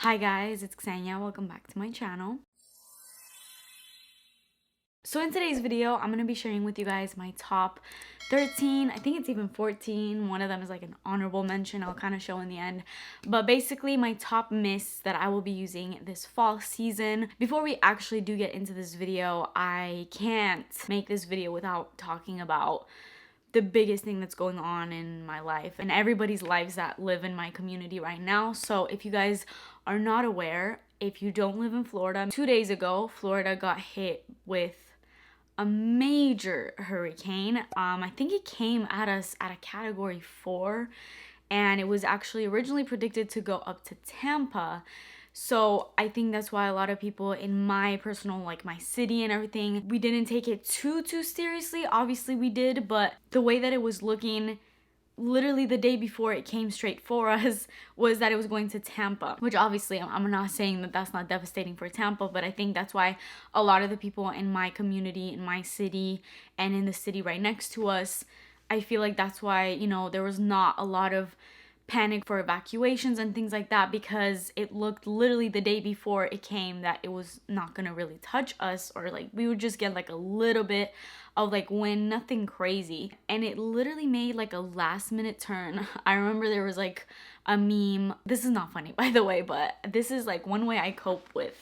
Hi guys, it's Ksenia. Welcome back to my channel. So in today's video, I'm going to be sharing with you guys my top 13, I think it's even 14. One of them is like an honorable mention I'll kind of show in the end. But basically my top mists that I will be using this fall season. Before we actually do get into this video, I can't make this video without talking about the biggest thing that's going on in my life and everybody's lives that live in my community right now. So if you guys are not aware, if you don't live in Florida, 2 days ago, Florida got hit with a major hurricane. I think it came at us at a category 4, and it was actually originally predicted to go up to Tampa. So I think that's why a lot of people in my personal, like my city and everything, we didn't take it too seriously. Obviously we did, but the way that it was looking literally the day before it came straight for us was that it was going to Tampa, which obviously I'm not saying that that's not devastating for Tampa, but I think that's why a lot of the people in my community, in my city, and in the city right next to us, I feel like that's why, you know, there was not a lot of panic for evacuations and things like that, because it looked literally the day before it came that it was not gonna really touch us, or like we would just get like a little bit of like wind, nothing crazy. And it literally made like a last minute turn. I remember there was like a meme, this is not funny by the way, but this is like one way I cope with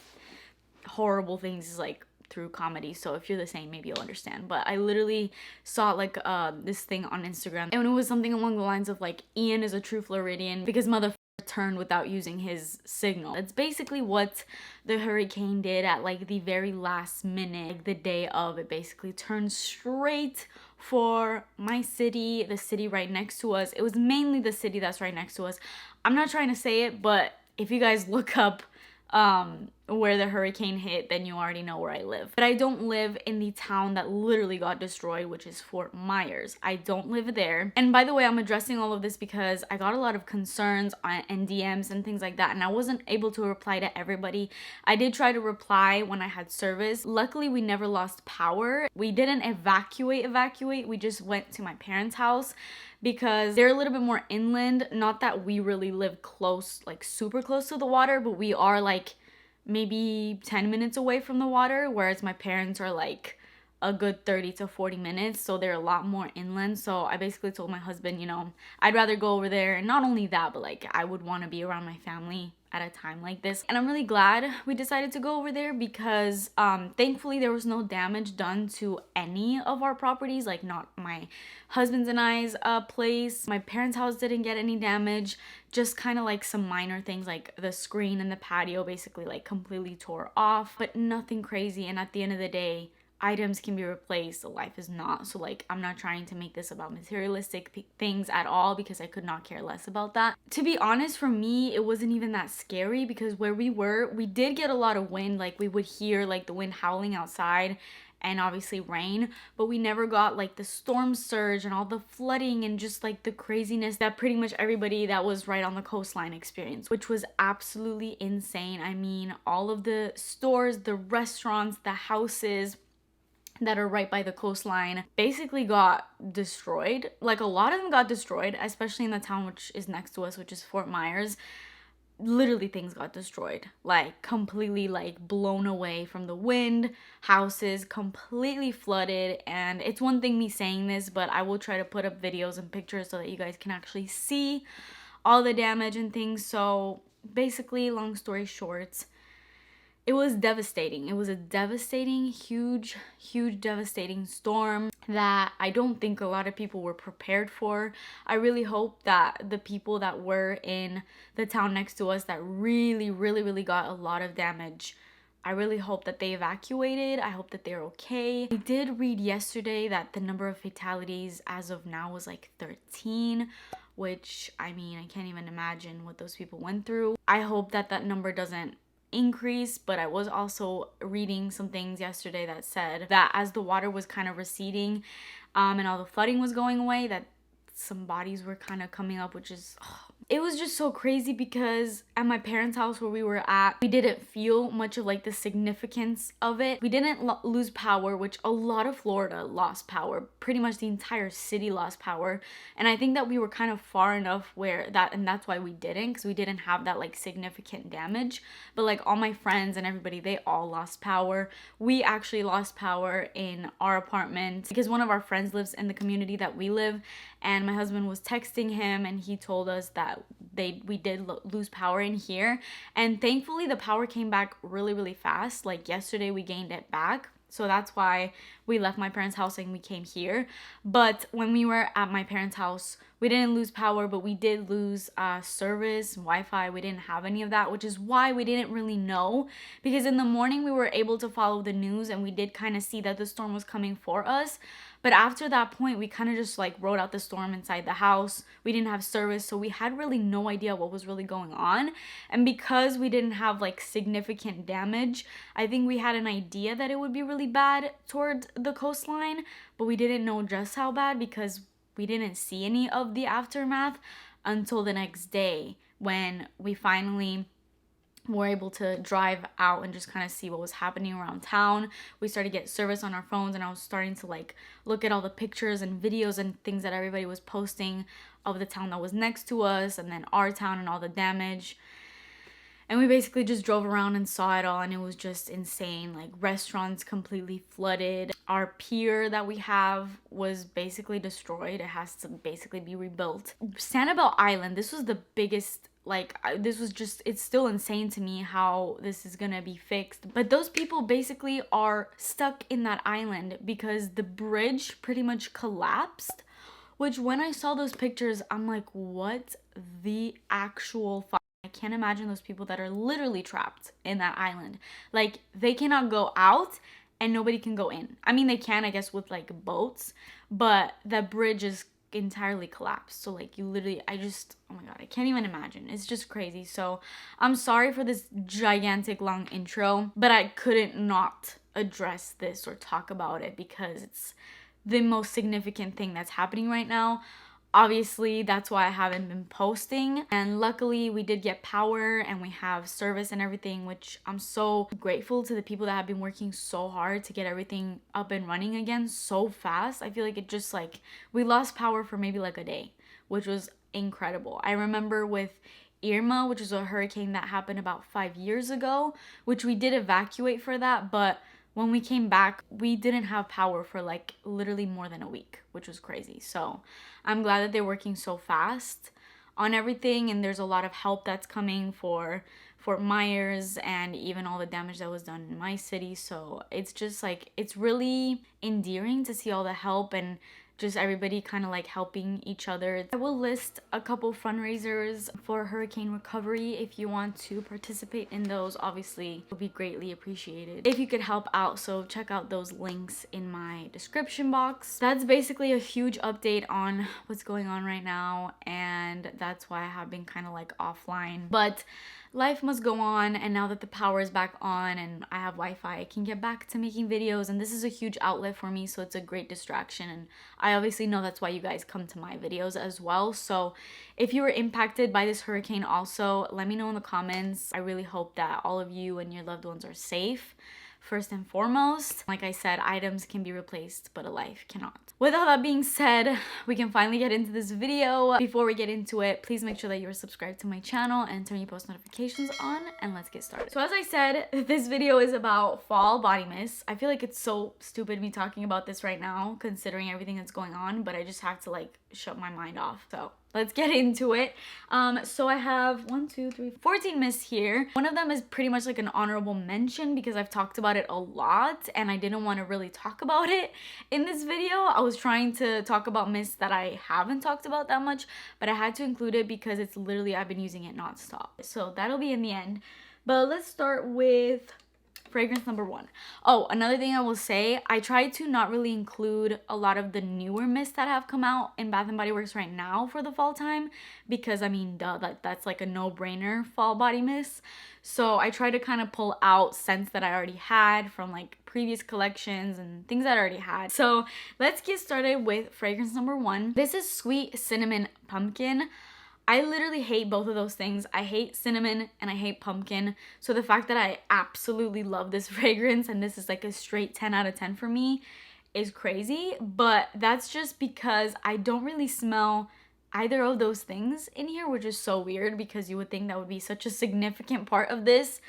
horrible things is like through comedy. So if you're the same, maybe you'll understand. But I literally saw like this thing on Instagram, and it was something along the lines of like, Ian is a true Floridian because mother turned without using his signal. It's basically what the hurricane did at like the very last minute, like the day of. It basically turned straight for my city, the city right next to us. It was mainly the city that's right next to us. I'm not trying to say it, but if you guys look up where the hurricane hit, then you already know where I live. But I don't live in the town that literally got destroyed, which is Fort Myers. I don't live there. And by the way, I'm addressing all of this because I got a lot of concerns and DMs and things like that, and I wasn't able to reply to everybody. I did try to reply when I had service. Luckily, we never lost power. We didn't evacuate. We just went to my parents' house because they're a little bit more inland. Not that we really live close, like super close to the water, but we are like maybe 10 minutes away from the water, whereas my parents are like a good 30 to 40 minutes, so they're a lot more inland. So I basically told my husband, you know, I'd rather go over there, and not only that, but like I would want to be around my family at a time like this. And I'm really glad we decided to go over there because thankfully there was no damage done to any of our properties, like not my husband's and I's place. My parents' house didn't get any damage, just kind of like some minor things, like the screen and the patio basically like completely tore off, but nothing crazy. And at the end of the day, items can be replaced, life is not. So like, I'm not trying to make this about materialistic things at all, because I could not care less about that. To be honest, for me, it wasn't even that scary because where we were, we did get a lot of wind. Like we would hear like the wind howling outside and obviously rain, but we never got like the storm surge and all the flooding and just like the craziness that pretty much everybody that was right on the coastline experienced, which was absolutely insane. I mean, all of the stores, the restaurants, the houses that are right by the coastline basically got destroyed. Like a lot of them got destroyed, especially in the town which is next to us, which is Fort Myers. Literally things got destroyed, like completely like blown away from the wind. Houses completely flooded. And it's one thing me saying this, but I will try to put up videos and pictures so that you guys can actually see all the damage and things. So basically, long story short, it was devastating. It was a devastating, huge devastating storm that I don't think a lot of people were prepared for. I really hope that the people that were in the town next to us that really got a lot of damage, I really hope that they evacuated. I hope that they're okay. I did read yesterday that the number of fatalities as of now was like 13, which, I mean, I can't even imagine what those people went through. I hope that that number doesn't increase. But I was also reading some things yesterday that said that as the water was kind of receding and all the flooding was going away, that some bodies were kind of coming up, which is it was just so crazy because at my parents' house where we were at, we didn't feel much of like the significance of it. We didn't lose power, which a lot of Florida lost power. Pretty much the entire city lost power. And I think that we were kind of far enough where that, and that's why we didn't, because we didn't have that like significant damage. But like all my friends and everybody, they all lost power. We actually lost power in our apartment because one of our friends lives in the community that we live, and my husband was texting him and he told us that we did lose power in here. And thankfully the power came back really fast. Like yesterday we gained it back. So that's why we left my parents' house and we came here. But when we were at my parents' house, we didn't lose power, but we did lose service, Wi-Fi. We didn't have any of that, which is why we didn't really know. Because in the morning we were able to follow the news and we did kind of see that the storm was coming for us. But after that point, we kind of just like rode out the storm inside the house. We didn't have service, so we had really no idea what was really going on. And because we didn't have like significant damage, I think we had an idea that it would be really bad toward the coastline, but we didn't know just how bad because we didn't see any of the aftermath until the next day when we finally were able to drive out and just kind of see what was happening around town. We started to get service on our phones, and I was starting to like look at all the pictures and videos and things that everybody was posting of the town that was next to us and then our town and all the damage. And we basically just drove around and saw it all, and it was just insane. Like restaurants completely flooded. Our pier that we have was basically destroyed. It has to basically be rebuilt. Sanibel Island, this was the biggest, like this was just, it's still insane to me how this is gonna be fixed. But those people basically are stuck in that island because the bridge pretty much collapsed. Which when I saw those pictures, I'm like, what the actual fuck? I can't imagine those people that are literally trapped in that island. Like, they cannot go out and nobody can go in. I mean, they can, I guess, with like boats, but the bridge is entirely collapsed. So like you literally, oh my god, I can't even imagine. It's just crazy. So I'm sorry for this gigantic long intro, but I couldn't not address this or talk about it because it's the most significant thing that's happening right now. Obviously, that's why I haven't been posting. And luckily, we did get power and we have service and everything, which I'm so grateful to the people that have been working so hard to get everything up and running again so fast. I feel like it just like, we lost power for maybe like a day, which was incredible. I remember with Irma, which is a hurricane that happened about 5 years ago, which we did evacuate for that, but when we came back, we didn't have power for like literally more than a week, which was crazy. So I'm glad that they're working so fast on everything, and there's a lot of help that's coming for Fort Myers and even all the damage that was done in my city. So it's just like, it's really endearing to see all the help and just everybody kind of like helping each other. I will list a couple fundraisers for hurricane recovery. If you want to participate in those, obviously it would be greatly appreciated if you could help out. So check out those links in my description box. That's basically a huge update on what's going on right now, and that's why I have been kind of like offline. But life must go on, and now that the power is back on and I have Wi-Fi, I can get back to making videos, and this is a huge outlet for me, so it's a great distraction. And I obviously know that's why you guys come to my videos as well. So if you were impacted by this hurricane also, let me know in the comments. I really hope that all of you and your loved ones are safe. First and foremost, like I said, items can be replaced, but a life cannot. With all that being said, we can finally get into this video. Before we get into it, please make sure that you are subscribed to my channel and turn your post notifications on, and let's get started. So as I said, this video is about fall body mist. I feel like it's so stupid me talking about this right now, considering everything that's going on, but I just have to like shut my mind off. So let's get into it. So I have 14 mists here. One of them is pretty much like an honorable mention because I've talked about it a lot and I didn't want to really talk about it in this video. I was trying to talk about mists that I haven't talked about that much, but I had to include it because it's literally, I've been using it nonstop. So that'll be in the end. But let's start with fragrance number 1. Oh, another thing I will say, I tried to not really include a lot of the newer mists that have come out in Bath & Body Works right now for the fall time because, I mean, duh, that's like a no-brainer fall body mist. So I try to kind of pull out scents that I already had from like previous collections and things that I already had. So let's get started with fragrance number 1. This is Sweet Cinnamon Pumpkin. I literally hate both of those things. I hate cinnamon and I hate pumpkin. So the fact that I absolutely love this fragrance and this is like a straight 10 out of 10 for me is crazy. But that's just because I don't really smell either of those things in here, which is so weird because you would think that would be such a significant part of this.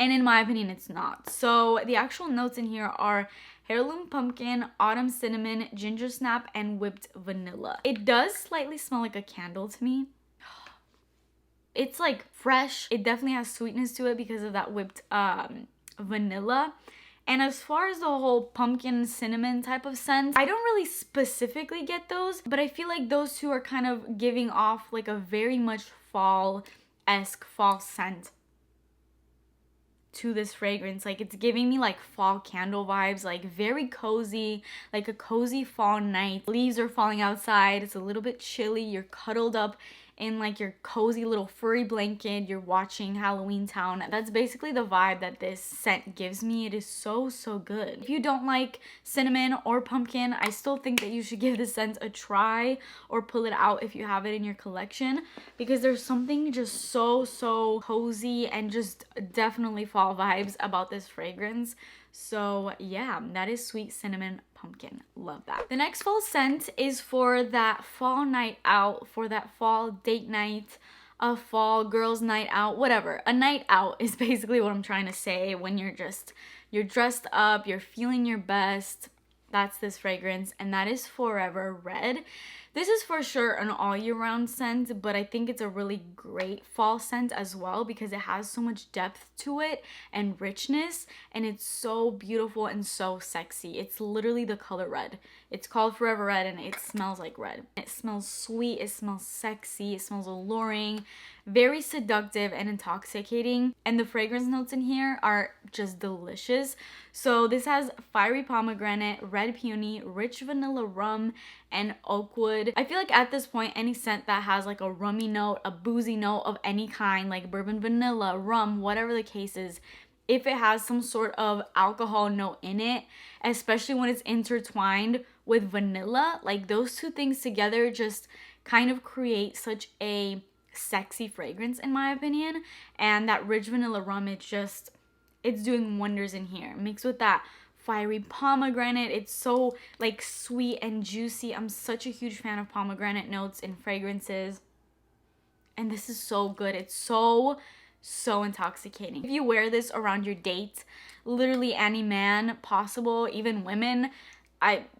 And in my opinion, it's not. So the actual notes in here are heirloom pumpkin, autumn cinnamon, ginger snap, and whipped vanilla. It does slightly smell like a candle to me. It's like fresh. It definitely has sweetness to it because of that whipped vanilla. And as far as the whole pumpkin cinnamon type of scent, I don't really specifically get those, but I feel like those two are kind of giving off like a very much fall-esque fall scent to this fragrance. Like it's giving me like fall candle vibes, like very cozy, like a cozy fall night. Leaves are falling outside, it's a little bit chilly, you're cuddled up in like your cozy little furry blanket, you're watching Halloween Town. That's basically the vibe that this scent gives me. It is so good. If you don't like cinnamon or pumpkin, I still think that you should give this scent a try or pull it out if you have it in your collection, because there's something just so cozy and just definitely fall vibes about this fragrance. So yeah, that is Sweet Cinnamon Pumpkin. Love that. The next fall scent is for that fall night out, for that fall date night, a fall girls night out, whatever. A night out is basically what I'm trying to say. When you're dressed up, you're feeling your best. That's this fragrance, and that is Forever Red. This is for sure an all year round scent, but I think it's a really great fall scent as well because it has so much depth to it and richness, and it's so beautiful and so sexy. It's literally the color red. It's called Forever Red and it smells like red. It smells sweet, it smells sexy, it smells alluring, very seductive and intoxicating, and the fragrance notes in here are just delicious. So this has fiery pomegranate, red peony, rich vanilla rum, and oak wood. I feel like at this point, any scent that has like a rummy note, a boozy note of any kind, like bourbon vanilla, rum, whatever the case is, if it has some sort of alcohol note in it, especially when it's intertwined with vanilla, like those two things together just kind of create such a sexy fragrance in my opinion. And that rich vanilla rum, it's doing wonders in here. Mixed with that fiery pomegranate, it's so like sweet and juicy. I'm such a huge fan of pomegranate notes in fragrances, and this is so good. It's so intoxicating. If you wear this around your date, literally any man possible, even women,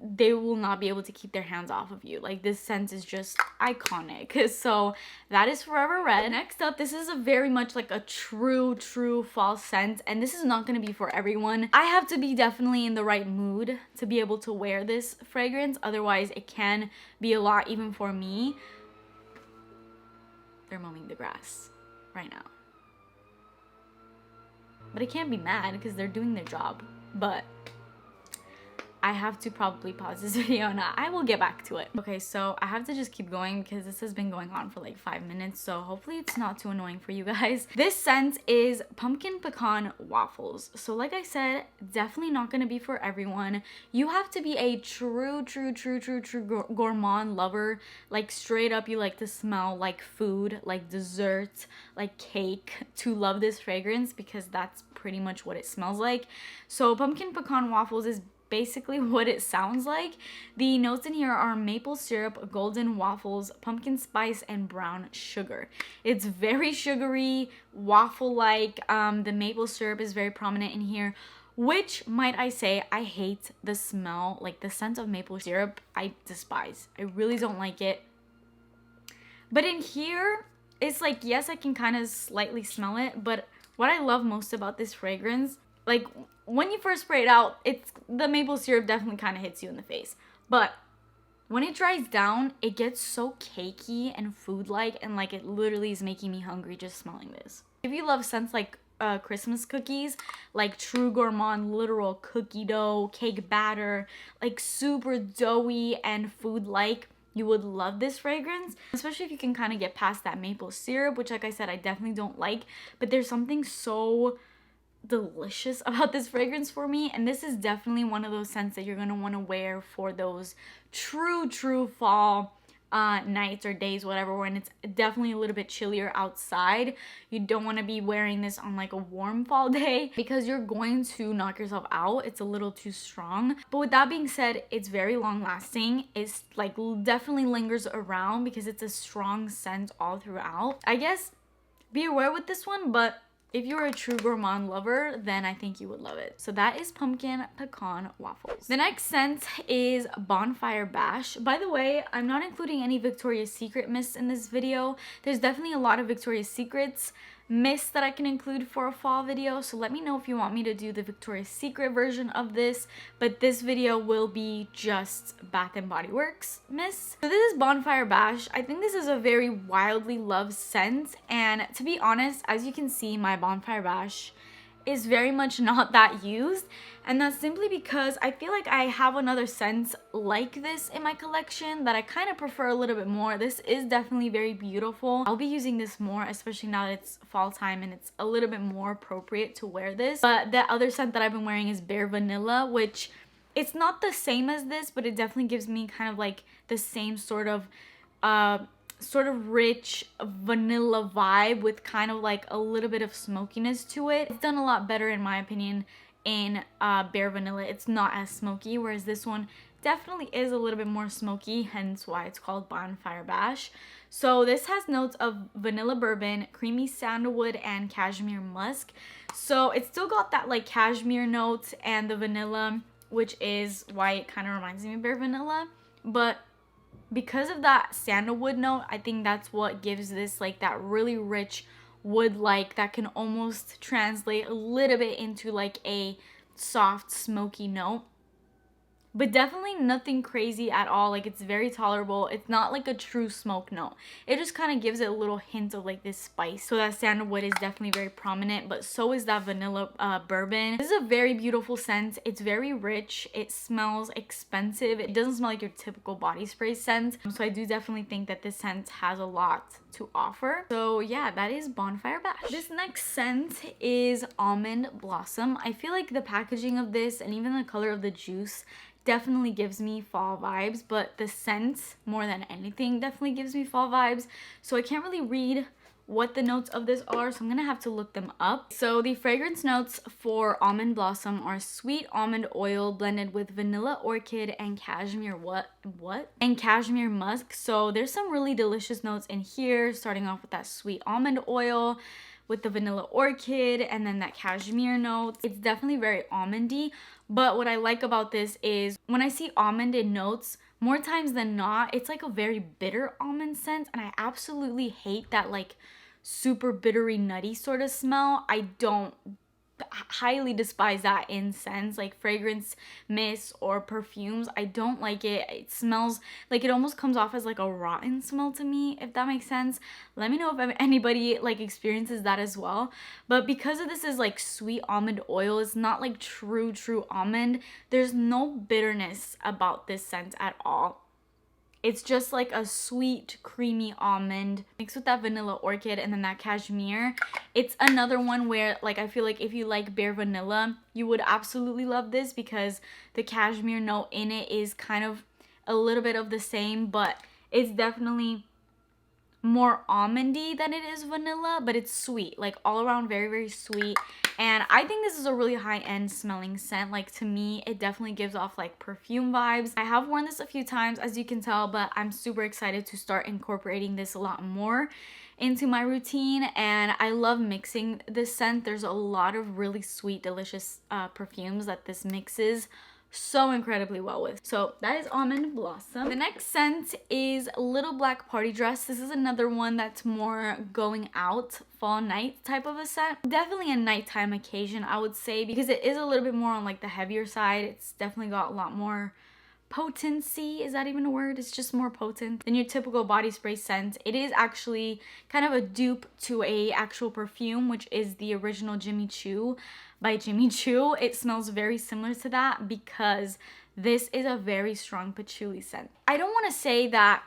they will not be able to keep their hands off of you. Like this scent is just iconic. So that is Forever Red. Next up, this is a very much like a true fall scent, and this is not going to be for everyone. I have to be definitely in the right mood to be able to wear this fragrance, otherwise it can be a lot even for me. They're mowing the grass right now, but I can't be mad because they're doing their job. But I have to probably pause this video and I will get back to it. Okay, so I have to just keep going because this has been going on for like 5 minutes, so hopefully it's not too annoying for you guys. This scent is pumpkin pecan waffles. So like I said, definitely not gonna be for everyone. You have to be a true gourmand lover. Like straight up, you like to smell like food, like dessert, like cake to love this fragrance, because that's pretty much what it smells like. So pumpkin pecan waffles is basically what it sounds like. The notes in here are maple syrup, golden waffles, pumpkin spice, and brown sugar. It's very sugary, waffle-like. The maple syrup is very prominent in here, which, might I say, I hate the smell. Like the scent of maple syrup, I despise. I really don't like it. But in here, it's like, yes, I can kind of slightly smell it, but what I love most about this fragrance, like when you first spray it out, the maple syrup definitely kind of hits you in the face. But when it dries down, it gets so cakey and food-like, and like it literally is making me hungry just smelling this. If you love scents like Christmas cookies, like true gourmand, literal cookie dough, cake batter, like super doughy and food-like, you would love this fragrance, especially if you can kind of get past that maple syrup, which like I said, I definitely don't like, but there's something so delicious about this fragrance for me. And this is definitely one of those scents that you're going to want to wear for those true fall nights or days, whatever, when it's definitely a little bit chillier outside. You don't want to be wearing this on like a warm fall day because you're going to knock yourself out. It's a little too strong. But with that being said, it's very long lasting. It's like definitely lingers around because it's a strong scent all throughout. I guess be aware with this one, but if you're a true gourmand lover, then I think you would love it. So that is pumpkin pecan waffles. The next scent is Bonfire Bash. By the way, I'm not including any Victoria's Secret mists in this video. There's definitely a lot of Victoria's Secrets mists that I can include for a fall video, so let me know if you want me to do the Victoria's Secret version of this, but this video will be just Bath & Body Works mists. So this is Bonfire Bash. I think this is a very wildly loved scent, and to be honest, as you can see, my Bonfire Bash is very much not that used, and that's simply because I feel like I have another scent like this in my collection that I kind of prefer a little bit more. This is definitely very beautiful. I'll be using this more, especially now that it's fall time and it's a little bit more appropriate to wear this. But the other scent that I've been wearing is Bare Vanilla, which it's not the same as this, but it definitely gives me kind of like the same sort of rich vanilla vibe with kind of like a little bit of smokiness to it. It's done a lot better in my opinion in Bare Vanilla. It's not as smoky, whereas this one definitely is a little bit more smoky, hence why it's called Bonfire Bash. So this has notes of vanilla bourbon, creamy sandalwood, and cashmere musk. So it's still got that like cashmere note and the vanilla, which is why it kind of reminds me of Bare Vanilla. But because of that sandalwood note, I think that's what gives this like that really rich wood-like that can almost translate a little bit into like a soft smoky note. But definitely nothing crazy at all. Like, it's very tolerable. It's not like a true smoke note. It just kind of gives it a little hint of like this spice. So that sandalwood is definitely very prominent, but so is that vanilla bourbon. This is a very beautiful scent. It's very rich. It smells expensive. It doesn't smell like your typical body spray scent. So I do definitely think that this scent has a lot to offer. So yeah, that is Bonfire Bash. This next scent is Almond Blossom. I feel like the packaging of this and even the color of the juice definitely gives me fall vibes, but the scent more than anything definitely gives me fall vibes. So I can't really read what the notes of this are, so I'm gonna have to look them up. So the fragrance notes for Almond Blossom are sweet almond oil blended with vanilla orchid and cashmere and cashmere musk. So there's some really delicious notes in here, starting off with that sweet almond oil with the vanilla orchid and then that cashmere note. It's definitely very almondy, but what I like about this is when I see almond in notes, more times than not, it's like a very bitter almond scent, and I absolutely hate that like super bittery nutty sort of smell. I don't highly despise that in scents like fragrance mists or perfumes. I don't like it. It smells like it almost comes off as like a rotten smell to me, if that makes sense. Let me know if anybody like experiences that as well. But because of this is like sweet almond oil, it's not like true almond. There's no bitterness about this scent at all. It's just like a sweet, creamy almond mixed with that vanilla orchid and then that cashmere. It's another one where like I feel like if you like Bare Vanilla, you would absolutely love this because the cashmere note in it is kind of a little bit of the same, but it's definitely more almondy than it is vanilla, but it's sweet, like all around very sweet. And I think this is a really high-end smelling scent. Like, to me, it definitely gives off like perfume vibes. I have worn this a few times, as you can tell, but I'm super excited to start incorporating this a lot more into my routine, and I love mixing this scent. There's a lot of really sweet, delicious perfumes that this mixes so incredibly well with. So that is Almond Blossom. The next scent is Little Black Party Dress. This is another one that's more going out fall night type of a scent. Definitely a nighttime occasion, I would say, because it is a little bit more on like the heavier side. It's definitely got a lot more potency. Is that even a word? It's just more potent than your typical body spray scent. It is actually kind of a dupe to a actual perfume, which is the original Jimmy Choo by Jimmy Choo. It smells very similar to that because this is a very strong patchouli scent. I don't want to say that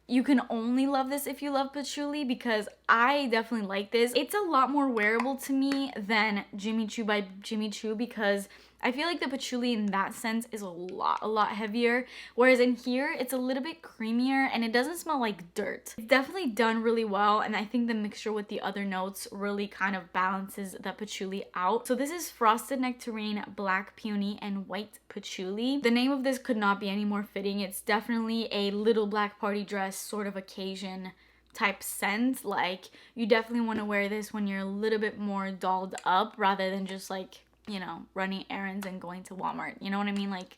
you can only love this if you love patchouli, because I definitely like this. It's a lot more wearable to me than Jimmy Choo by Jimmy Choo because I feel like the patchouli in that sense is a lot heavier, whereas in here it's a little bit creamier and it doesn't smell like dirt. It's definitely done really well, and I think the mixture with the other notes really kind of balances the patchouli out. So this is Frosted Nectarine, Black Peony, and White Patchouli. The name of this could not be any more fitting. It's definitely a little black party dress sort of occasion type scent. Like, you definitely want to wear this when you're a little bit more dolled up rather than just like, you know, running errands and going to Walmart. You know what I mean? Like,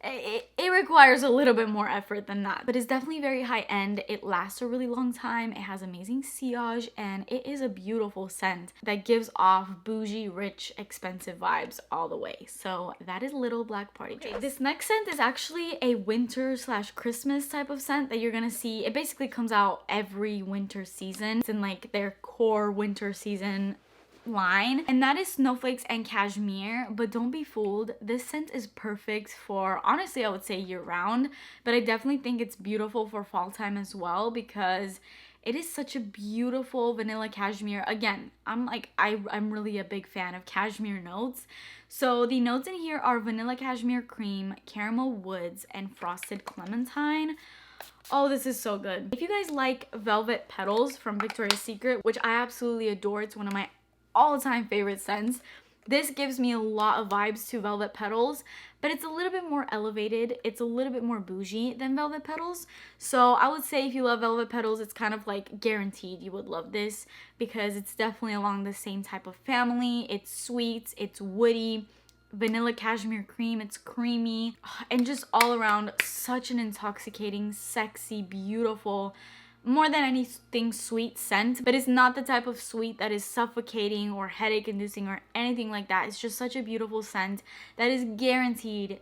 it requires a little bit more effort than that, but it's definitely very high end. It lasts a really long time. It has amazing sillage, and it is a beautiful scent that gives off bougie, rich, expensive vibes all the way. So that is Little Black Party Dress. Okay, this next scent is actually a winter / Christmas type of scent that you're gonna see. It basically comes out every winter season. It's in like their core winter season line, and that is Snowflakes and Cashmere. But don't be fooled, this scent is perfect for, honestly, I would say year round, but I definitely think it's beautiful for fall time as well because it is such a beautiful vanilla cashmere. Again, I'm really a big fan of cashmere notes. So the notes in here are vanilla cashmere cream, caramel woods, and frosted clementine. Oh, this is so good. If you guys like Velvet Petals from Victoria's Secret, which I absolutely adore, it's one of my all-time favorite scents. This gives me a lot of vibes to Velvet Petals, but it's a little bit more elevated. It's a little bit more bougie than Velvet Petals. So I would say if you love Velvet Petals, it's kind of like guaranteed you would love this because it's definitely along the same type of family. It's sweet, it's woody, vanilla cashmere cream, it's creamy, and just all around such an intoxicating, sexy, beautiful, more than anything sweet scent. But it's not the type of sweet that is suffocating or headache inducing or anything like that. It's just such a beautiful scent that is guaranteed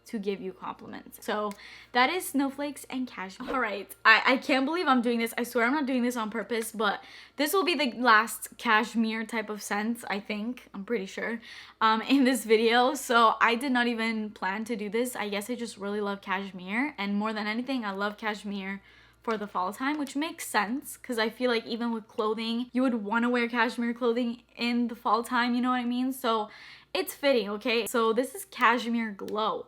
to give you compliments. So that is Snowflakes and Cashmere. All right, I can't believe I'm doing this. I swear I'm not doing this on purpose, but this will be the last cashmere type of scent, I think. I'm pretty sure, in this video. So I did not even plan to do this. I guess I just really love cashmere, and more than anything, I love cashmere for the fall time, which makes sense because I feel like even with clothing, you would want to wear cashmere clothing in the fall time, you know what I mean? So it's fitting, okay? So this is Cashmere Glow.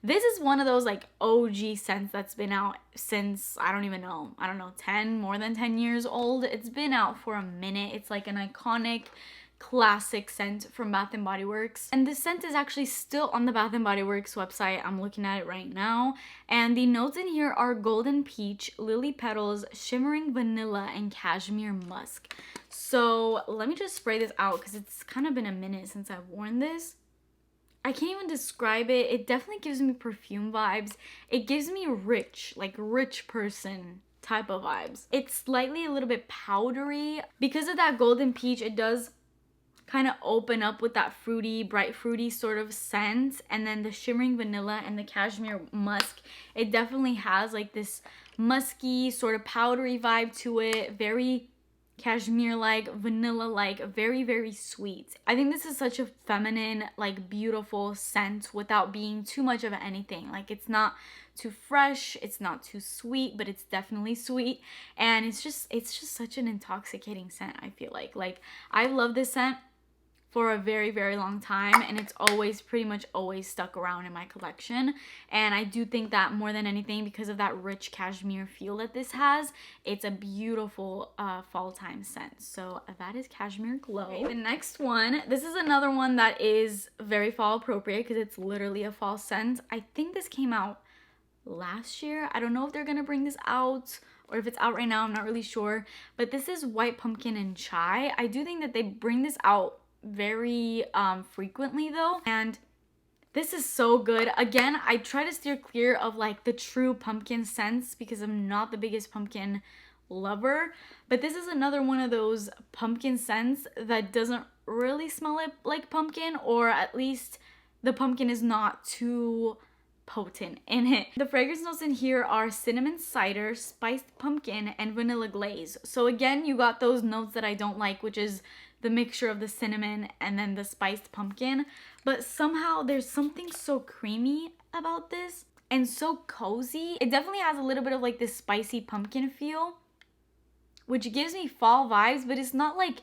This is one of those like OG scents that's been out since, I don't know, 10, more than 10 years old. It's been out for a minute. It's like an iconic classic scent from Bath & Body Works, and this scent is actually still on the Bath & Body Works website. I'm looking at it right now, and the notes in here are golden peach, lily petals, shimmering vanilla, and cashmere musk. So let me just spray this out because it's kind of been a minute since I've worn this. I can't even describe it. It definitely gives me perfume vibes. It gives me rich, like rich person type of vibes. It's slightly a little bit powdery. Because of that golden peach, it does kind of open up with that fruity, bright fruity sort of scent, and then the shimmering vanilla and the cashmere musk, it definitely has like this musky sort of powdery vibe to it, very cashmere-like, vanilla-like, very sweet. I think this is such a feminine, like beautiful scent without being too much of anything. Like, it's not too fresh, it's not too sweet, but it's definitely sweet, and it's just such an intoxicating scent. I feel like I love this scent for a very long time, and it's always pretty much always stuck around in my collection. And I do think that more than anything, because of that rich cashmere feel that this has, it's a beautiful fall time scent. So that is Cashmere Glow. Okay, the next one, this is another one that is very fall appropriate because it's literally a fall scent. I think this came out last year. I don't know if they're gonna bring this out or if it's out right now, I'm not really sure, but this is White Pumpkin and Chai. I do think that they bring this out very frequently though, and this is so good. Again, I try to steer clear of like the true pumpkin scents because I'm not the biggest pumpkin lover, but this is another one of those pumpkin scents that doesn't really smell like pumpkin, or at least the pumpkin is not too potent in it. The fragrance notes in here are cinnamon cider, spiced pumpkin, and vanilla glaze. So again, you got those notes that I don't like, which is the mixture of the cinnamon and then the spiced pumpkin, but somehow there's something so creamy about this and so cozy. It definitely has a little bit of like this spicy pumpkin feel, which gives me fall vibes, but it's not like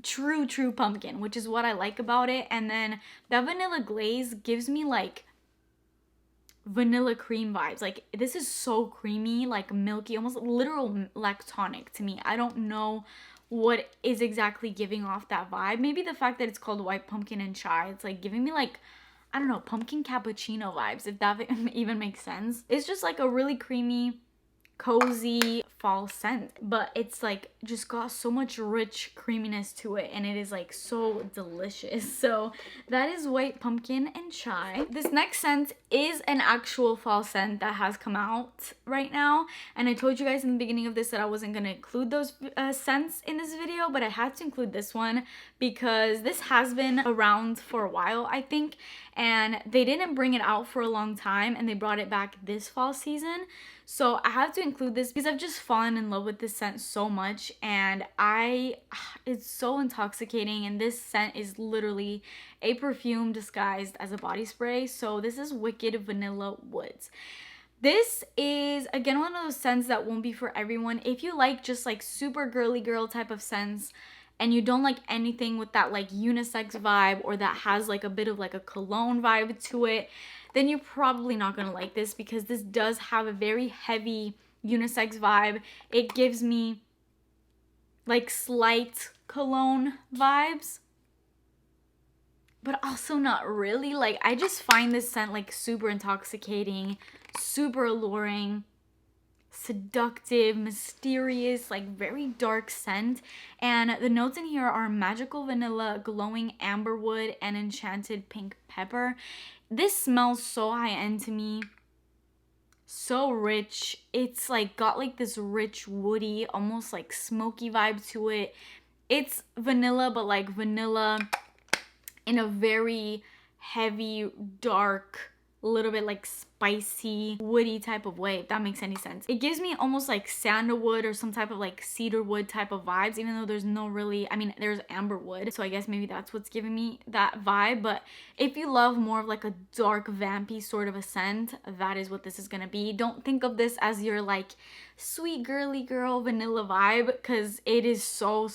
true pumpkin, which is what I like about it. And then that vanilla glaze gives me like vanilla cream vibes. Like this is so creamy, like milky, almost literal lactonic to me. I don't know what is exactly giving off that vibe. Maybe the fact that it's called white pumpkin and chai, it's like giving me like, I don't know, pumpkin cappuccino vibes, if that even makes sense. It's just like a really creamy, cozy fall scent, but it's like just got so much rich creaminess to it, and it is like so delicious. So that is white pumpkin and chai. This next scent is an actual fall scent that has come out right now, and I told you guys in the beginning of this that I wasn't gonna include those scents in this video, but I had to include this one because this has been around for a while, I think, and they didn't bring it out for a long time, and they brought it back this fall season. So I had to include this because I've just fallen in love with this scent so much, and it's so intoxicating, and this scent is literally a perfume disguised as a body spray. So this is Wicked Vanilla Woods. This is, again, one of those scents that won't be for everyone. If you like just like super girly girl type of scents, and you don't like anything with that like unisex vibe, or that has like a bit of like a cologne vibe to it, then you're probably not gonna like this, because this does have a very heavy unisex vibe. It gives me like slight cologne vibes, but also not really. Like I just find this scent like super intoxicating, super alluring, seductive, mysterious, like very dark scent. And the notes in here are magical vanilla, glowing amberwood, and enchanted pink pepper. This smells so high-end to me, so rich. It's like got like this rich, woody, almost like smoky vibe to it. It's vanilla, but like vanilla in a very heavy, dark, a little bit like spicy, woody type of way, if that makes any sense. It gives me almost like sandalwood or some type of like cedar wood type of vibes, even though there's no really, I mean, there's amber wood, so I guess maybe that's what's giving me that vibe. But if you love more of like a dark, vampy sort of a scent, that is what this is gonna be. Don't think of this as your like sweet girly girl vanilla vibe, because it is so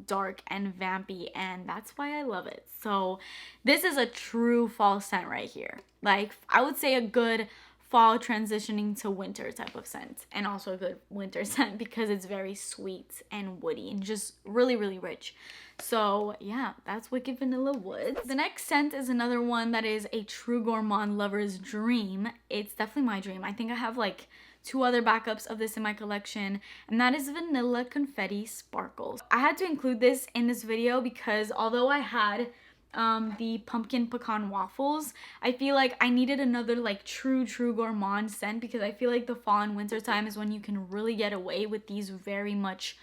dark and vampy, and that's why I love it. So this is a true fall scent right here. Like I would say a good fall transitioning to winter type of scent, and also a good winter scent because it's very sweet and woody and just really rich. So yeah, that's Wicked Vanilla Woods. The next scent is another one that is a true gourmand lover's dream. It's definitely my dream. I think I have like 2 other backups of this in my collection, and that is Vanilla Confetti Sparkles. I had to include this in this video because although I had the pumpkin pecan waffles, I feel like I needed another like true gourmand scent, because I feel like the fall and winter time is when you can really get away with these very much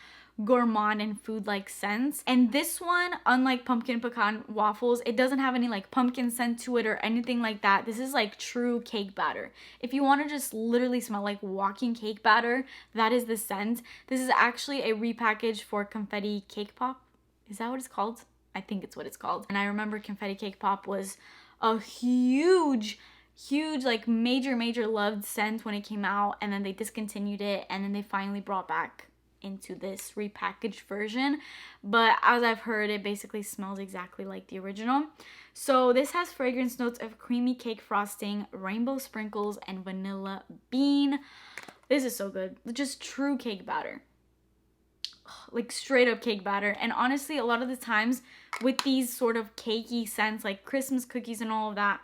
gourmand and food like scents. And this one, unlike pumpkin pecan waffles, it doesn't have any like pumpkin scent to it or anything like that. This is like true cake batter. If you want to just literally smell like walking cake batter, that is the scent. This is actually a repackage for Confetti Cake Pop. Is that what it's called? I think it's what it's called. And I remember Confetti Cake Pop was a huge like major loved scent when it came out, and then they discontinued it, and then they finally brought back into this repackaged version. But as I've heard, it basically smells exactly like the original. So this has fragrance notes of creamy cake frosting, rainbow sprinkles, and vanilla bean. This is so good. Just true cake batter, like straight up cake batter. And honestly, a lot of the times with these sort of cakey scents like Christmas cookies and all of that,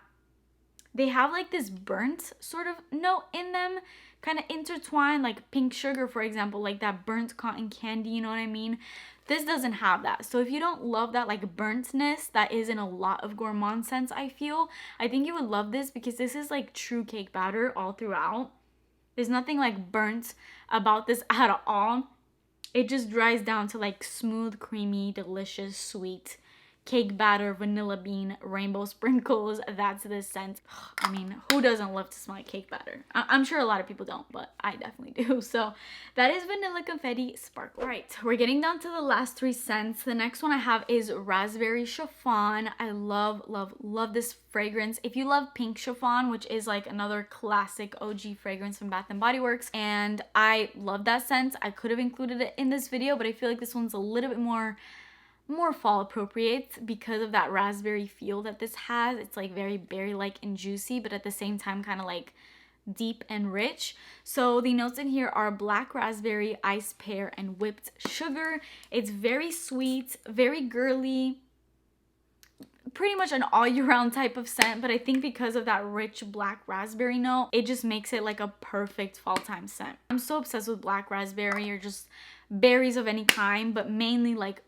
they have like this burnt sort of note in them, kind of intertwined, like pink sugar, for example, like that burnt cotton candy, you know what I mean? This doesn't have that. So if you don't love that like burntness that is in a lot of gourmand scents, I think you would love this, because this is like true cake batter all throughout. There's nothing like burnt about this at all. It just dries down to like smooth, creamy, delicious, sweet cake batter, vanilla bean, rainbow sprinkles. That's the scent. I mean, who doesn't love to smell like cake batter? I'm sure a lot of people don't, but I definitely do. So that is Vanilla Confetti Sparkle. All right, we're getting down to the last 3 scents. The next one I have is Raspberry Chiffon. I love this fragrance. If you love pink chiffon, which is like another classic OG fragrance from Bath & Body Works, and I love that scent, I could have included it in this video, but I feel like this one's a little bit more more fall appropriate because of that raspberry feel that this has. It's like very berry-like and juicy, but at the same time kind of like deep and rich. So the notes in here are black raspberry, iced pear, and whipped sugar. It's very sweet, very girly, pretty much an all year round type of scent, but I think because of that rich black raspberry note, it just makes it like a perfect fall time scent. I'm so obsessed with black raspberry, or just berries of any kind, but mainly like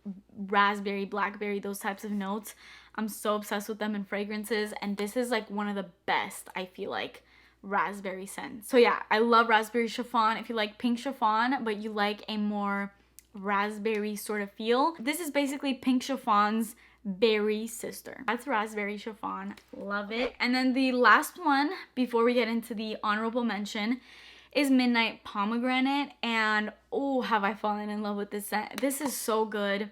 raspberry, blackberry, those types of notes. I'm so obsessed with them in fragrances, and this is like one of the best, I feel like, raspberry scents. So yeah, I love raspberry chiffon. If you like pink chiffon but you like a more raspberry sort of feel, this is basically pink chiffon's berry sister. That's raspberry chiffon. Love it. And then the last one before we get into the honorable mention is Midnight Pomegranate, and oh, have I fallen in love with this scent. This is so good.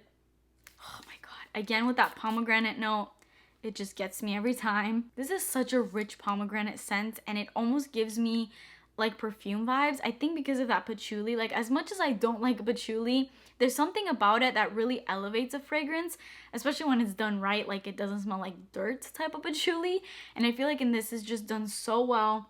Oh my god. Again, with that pomegranate note, it just gets me every time. This is such a rich pomegranate scent, and it almost gives me like perfume vibes. I think because of that patchouli, like as much as I don't like patchouli, there's something about it that really elevates a fragrance, especially when it's done right. Like it doesn't smell like dirt type of patchouli, and I feel like in this is just done so well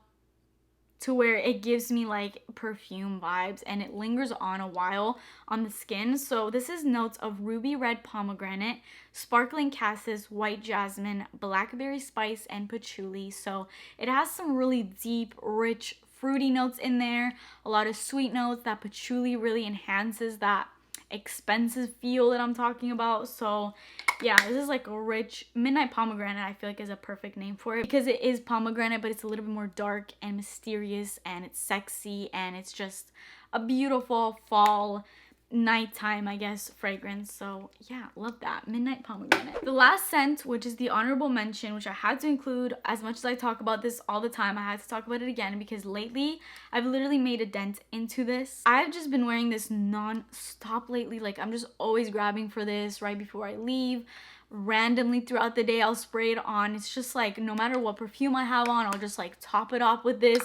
to where it gives me like perfume vibes, and it lingers on a while on the skin. So this is notes of ruby red pomegranate, sparkling cassis, white jasmine, blackberry spice, and patchouli. So it has some really deep, rich, fruity notes in there, a lot of sweet notes. That patchouli really enhances that expensive feel that I'm talking about. So yeah, this is like a rich midnight pomegranate. I feel like is a perfect name for it because it is pomegranate, but it's a little bit more dark and mysterious, and it's sexy, and it's just a beautiful fall nighttime, I guess, fragrance. So yeah, love that. Midnight Pomegranate. The last scent, which is the honorable mention, which I had to include as much as I talk about this all the time, I had to talk about it again because lately I've literally made a dent into this. I've just been wearing this non-stop lately. Like I'm just always grabbing for this right before I leave. Randomly throughout the day I'll spray it on. It's just like no matter what perfume I have on, I'll just like top it off with this.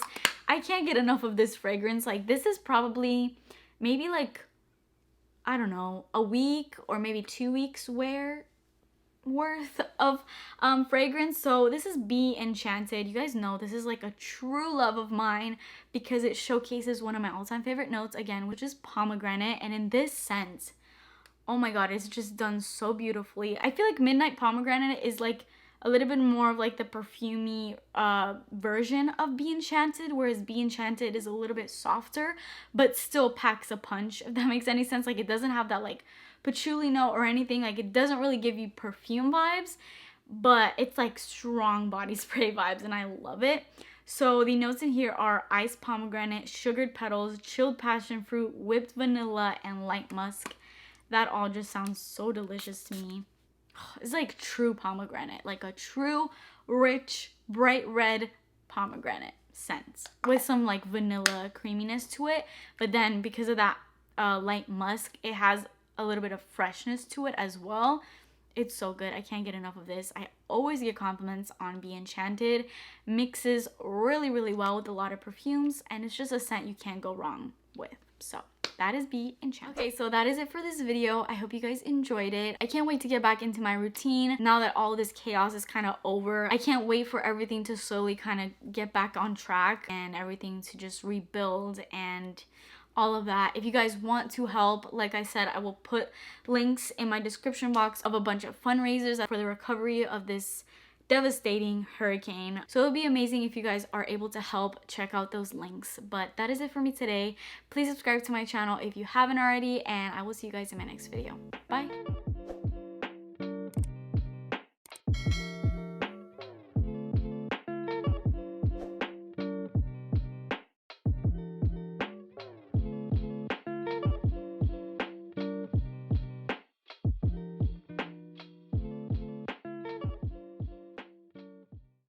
I can't get enough of this fragrance. Like this is probably maybe like, I don't know, a week or maybe 2 weeks worth of fragrance. So this is Be Enchanted. You guys know this is like a true love of mine because it showcases one of my all-time favorite notes again, which is pomegranate. And in this scent, oh my god, it's just done so beautifully. I feel like Midnight Pomegranate is like a little bit more of like the perfumey version of Be Enchanted, whereas Be Enchanted is a little bit softer but still packs a punch, if that makes any sense. Like it doesn't have that like patchouli note or anything. Like it doesn't really give you perfume vibes, but it's like strong body spray vibes, and I love it. So the notes in here are iced pomegranate, sugared petals, chilled passion fruit, whipped vanilla, and light musk. That all just sounds so delicious to me. It's like true pomegranate, like a true rich bright red pomegranate scent with some like vanilla creaminess to it, but then because of that light musk, it has a little bit of freshness to it as well. It's so good. I can't get enough of this. I always get compliments on Be Enchanted. Mixes really, really well with a lot of perfumes, and it's just a scent you can't go wrong with. So that is Be Enchanted. Okay, so that is it for this video. I hope you guys enjoyed it. I can't wait to get back into my routine now that all this chaos is kind of over. I can't wait for everything to slowly kind of get back on track and everything to just rebuild and all of that. If you guys want to help, like I said, I will put links in my description box of a bunch of fundraisers for the recovery of this devastating hurricane. So it would be amazing if you guys are able to help. Check out those links. But that is it for me today. Please subscribe to my channel if you haven't already, and I will see you guys in my next video. Bye.